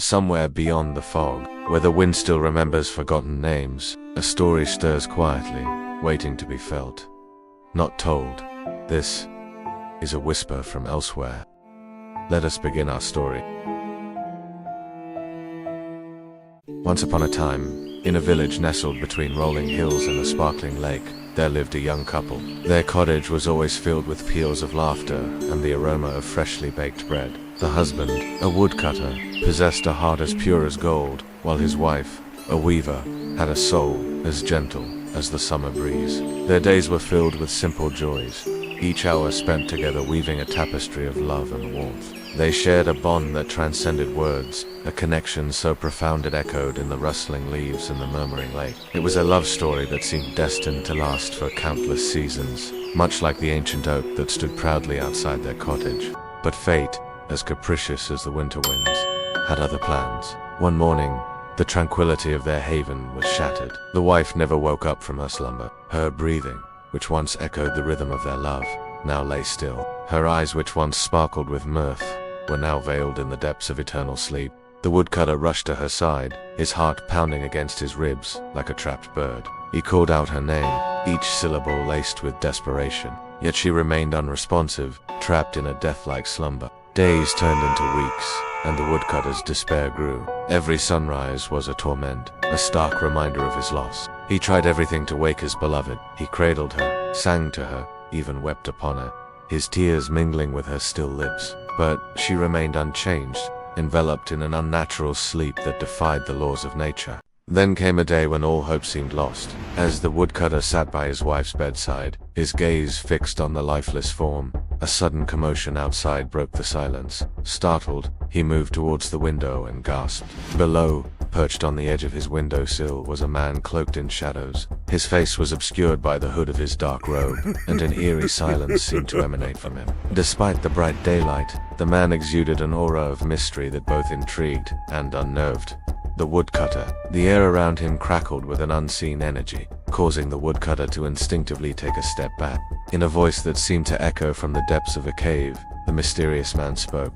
Somewhere beyond the fog, where the wind still remembers forgotten names, a story stirs quietly, waiting to be felt. Not told. This is a whisper from elsewhere. Let us begin our story. Once upon a time, in a village nestled between rolling hills and a sparkling lake, there lived a young couple. Their cottage was always filled with peals of laughter and the aroma of freshly baked bread. The husband, a woodcutter, possessed a heart as pure as gold, while his wife, a weaver, had a soul as gentle as the summer breeze. Their days were filled with simple joys, each hour spent together weaving a tapestry of love and warmth. They shared a bond that transcended words, a connection so profound it echoed in the rustling leaves and the murmuring lake. It was a love story that seemed destined to last for countless seasons, much like the ancient oak that stood proudly outside their cottage. But fate, as capricious as the winter winds, had other plans. One morning, the tranquility of their haven was shattered. The wife never woke up from her slumber. Her breathing, which once echoed the rhythm of their love, now lay still. Her eyes, which once sparkled with mirth, were now veiled in the depths of eternal sleep. The woodcutter rushed to her side, his heart pounding against his ribs like a trapped bird. He called out her name, each syllable laced with desperation. Yet she remained unresponsive, trapped in a death-like slumber. Days turned into weeks, and the woodcutter's despair grew. Every sunrise was a torment, a stark reminder of his loss. He tried everything to wake his beloved. He cradled her, sang to her, even wept upon her, his tears mingling with her still lips. But she remained unchanged, enveloped in an unnatural sleep that defied the laws of nature. Then came a day when all hope seemed lost. As the woodcutter sat by his wife's bedside, his gaze fixed on the lifeless form, a sudden commotion outside broke the silence. Startled, he moved towards the window and gasped. Below, perched on the edge of his windowsill, was a man cloaked in shadows. His face was obscured by the hood of his dark robe, and an eerie silence seemed to emanate from him. Despite the bright daylight, the man exuded an aura of mystery that both intrigued and unnerved the woodcutter. The air around him crackled with an unseen energy, causing the woodcutter to instinctively take a step back. In a voice that seemed to echo from the depths of a cave, the mysterious man spoke.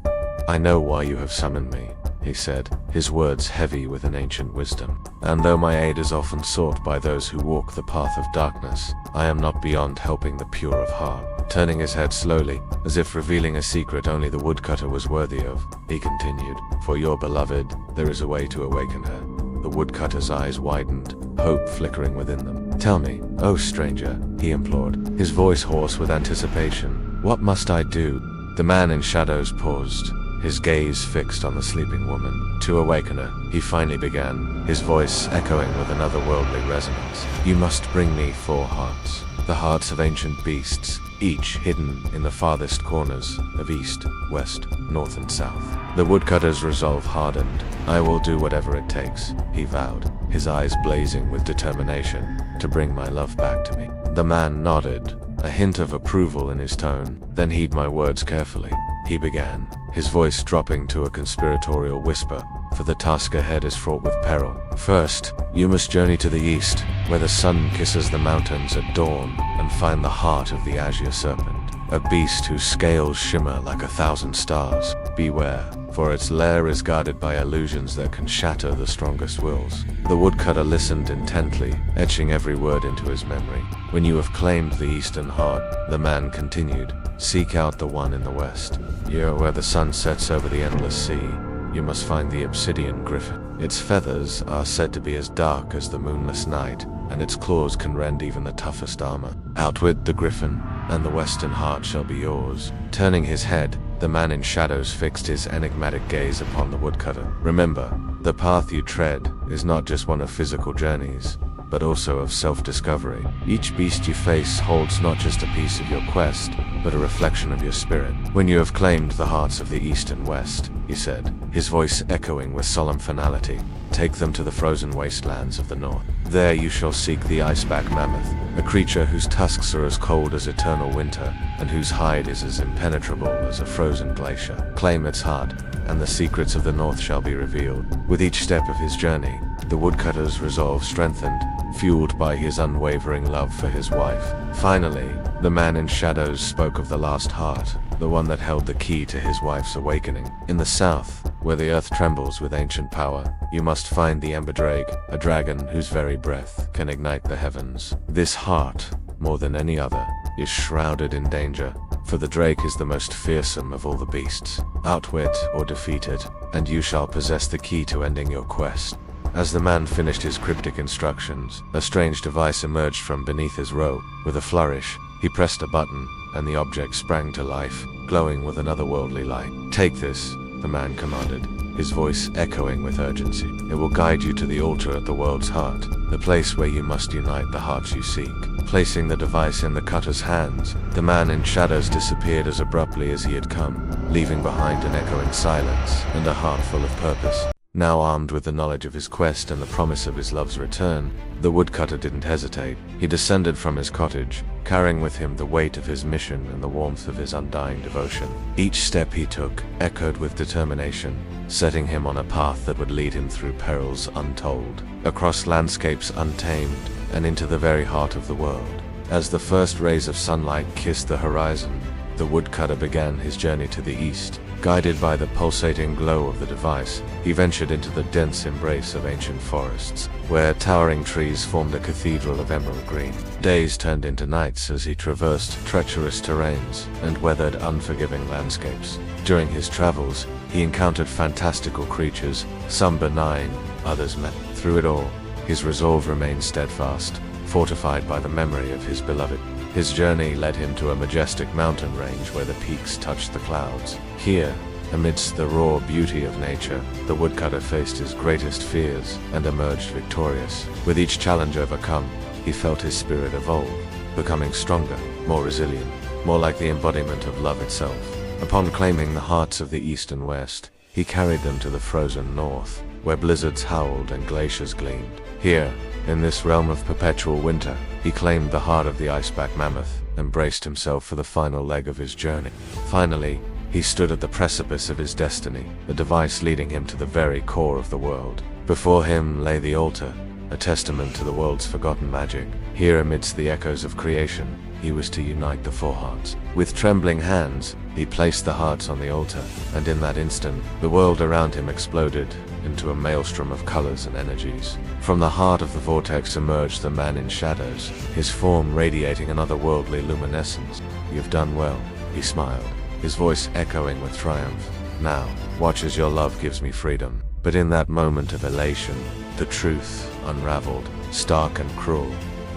"I know why you have summoned me," he said, his words heavy with an ancient wisdom. "And though my aid is often sought by those who walk the path of darkness, I am not beyond helping the pure of heart." Turning his head slowly, as if revealing a secret only the woodcutter was worthy of, he continued, "For your beloved, there is a way to awaken her." The woodcutter's eyes widened, hope flickering within them. "Tell me, oh stranger," he implored, his voice hoarse with anticipation. "What must I do?" The man in shadows paused, his gaze fixed on the sleeping woman. "To awaken her," he finally began, his voice echoing with an otherworldly resonance. "You must bring me 4 hearts, the hearts of ancient beasts, each hidden in the farthest corners of east, west, north, and south." The woodcutter's resolve hardened. "I will do whatever it takes," he vowed, his eyes blazing with determination, "to bring my love back to me." The man nodded, a hint of approval in his tone. "Then heed my words carefully," he began, his voice dropping to a conspiratorial whisper, "for the task ahead is fraught with peril. First, you must journey to the east, where the sun kisses the mountains at dawn, and find the heart of the azure serpent, a beast whose scales shimmer like 1,000 stars. Beware, for its lair is guarded by illusions that can shatter the strongest wills." The woodcutter listened intently, etching every word into his memory. "When you have claimed the eastern heart," the man continued, "seek out the one in the west. Here, where the sun sets over the endless sea, you must find the obsidian griffin. Its feathers are said to be as dark as the moonless night, and its claws can rend even the toughest armor. Outwit the griffin, and the western heart shall be yours." Turning his head, the man in shadows fixed his enigmatic gaze upon the woodcutter. "Remember, the path you tread is not just one of physical journeys, but also of self-discovery. Each beast you face holds not just a piece of your quest, but a reflection of your spirit. When you have claimed the hearts of the east and west," he said, his voice echoing with solemn finality, "take them to the frozen wastelands of the north. There you shall seek the iceback mammoth, a creature whose tusks are as cold as eternal winter, and whose hide is as impenetrable as a frozen glacier. Claim its heart, and the secrets of the north shall be revealed." With each step of his journey, the woodcutter's resolve strengthened, fueled by his unwavering love for his wife. Finally, the man in shadows spoke of the last heart, the one that held the key to his wife's awakening. In the south, where the earth trembles with ancient power, you must find the Ember Drake, a dragon whose very breath can ignite the heavens. This heart, more than any other, is shrouded in danger, for the drake is the most fearsome of all the beasts. Outwit or defeat it, and you shall possess the key to ending your quest. As the man finished his cryptic instructions, a strange device emerged from beneath his robe. With a flourish, he pressed a button, and the object sprang to life, glowing with an otherworldly light. "Take this," the man commanded, his voice echoing with urgency. "It will guide you to the altar at the world's heart, the place where you must unite the hearts you seek." Placing the device in the cutter's hands, the man in shadows disappeared as abruptly as he had come, leaving behind an echoing silence and a heart full of purpose. Now armed with the knowledge of his quest and the promise of his love's return, the woodcutter didn't hesitate. He descended from his cottage, carrying with him the weight of his mission and the warmth of his undying devotion. Each step he took echoed with determination, setting him on a path that would lead him through perils untold, across landscapes untamed, and into the very heart of the world. As the first rays of sunlight kissed the horizon, the woodcutter began his journey to the east. Guided by the pulsating glow of the device, he ventured into the dense embrace of ancient forests, where towering trees formed a cathedral of emerald green. Days turned into nights as he traversed treacherous terrains and weathered unforgiving landscapes. During his travels, he encountered fantastical creatures, some benign, others menacing. Through it all, his resolve remained steadfast, fortified by the memory of his beloved. His journey led him to a majestic mountain range where the peaks touched the clouds. Here, amidst the raw beauty of nature, the woodcutter faced his greatest fears and emerged victorious. With each challenge overcome, he felt his spirit evolve, becoming stronger, more resilient, more like the embodiment of love itself. Upon claiming the hearts of the east and west, he carried them to the frozen north, where blizzards howled and glaciers gleamed. Here, in this realm of perpetual winter, he claimed the heart of the iceback mammoth and braced himself for the final leg of his journey. Finally, he stood at the precipice of his destiny, a device leading him to the very core of the world. Before him lay the altar, a testament to the world's forgotten magic. Here amidst the echoes of creation, he was to unite the four hearts. With trembling hands, he placed the hearts on the altar, and in that instant, the world around him exploded into a maelstrom of colors and energies. From the heart of the vortex emerged the man in shadows, his form radiating an otherworldly luminescence. "You've done well," he smiled, his voice echoing with triumph. "Now, watch as your love gives me freedom." But in that moment of elation, the truth unraveled, stark and cruel,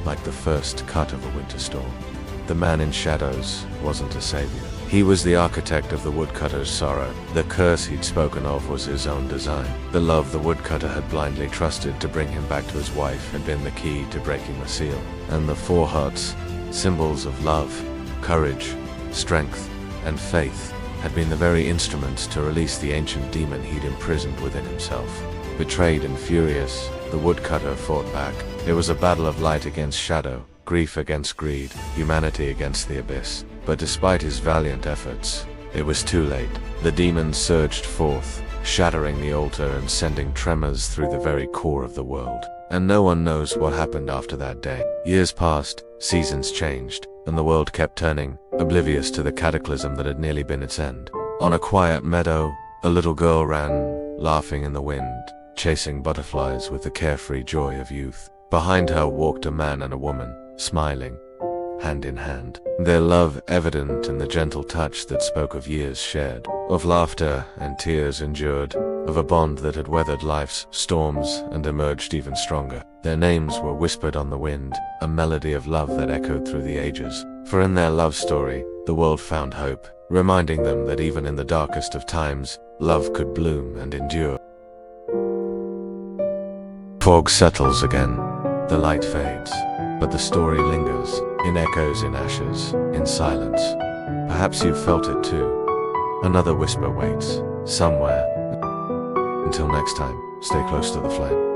like the first cut of a winter storm. The man in shadows wasn't a savior. He was the architect of the woodcutter's sorrow. The curse he'd spoken of was his own design. The love the woodcutter had blindly trusted to bring him back to his wife had been the key to breaking the seal. And the four hearts, symbols of love, courage, strength, and faith, had been the very instruments to release the ancient demon he'd imprisoned within himself. Betrayed and furious, the woodcutter fought back. It was a battle of light against shadow, grief against greed, humanity against the abyss. But despite his valiant efforts, it was too late. The demon surged forth, shattering the altar and sending tremors through the very core of the world. And no one knows what happened after that day. Years passed, seasons changed, and the world kept turning, oblivious to the cataclysm that had nearly been its end. On a quiet meadow, a little girl ran, laughing in the wind, chasing butterflies with the carefree joy of youth. Behind her walked a man and a woman, smiling, hand in hand, their love evident in the gentle touch that spoke of years shared, of laughter and tears endured, of a bond that had weathered life's storms and emerged even stronger. Their names were whispered on the wind, a melody of love that echoed through the ages. For in their love story, the world found hope, reminding them that even in the darkest of times, love could bloom and endure. Fog settles again, the light fades, but the story lingers, in echoes, in ashes, in silence. Perhaps you've felt it too. Another whisper waits, somewhere. Until next time, stay close to the flame.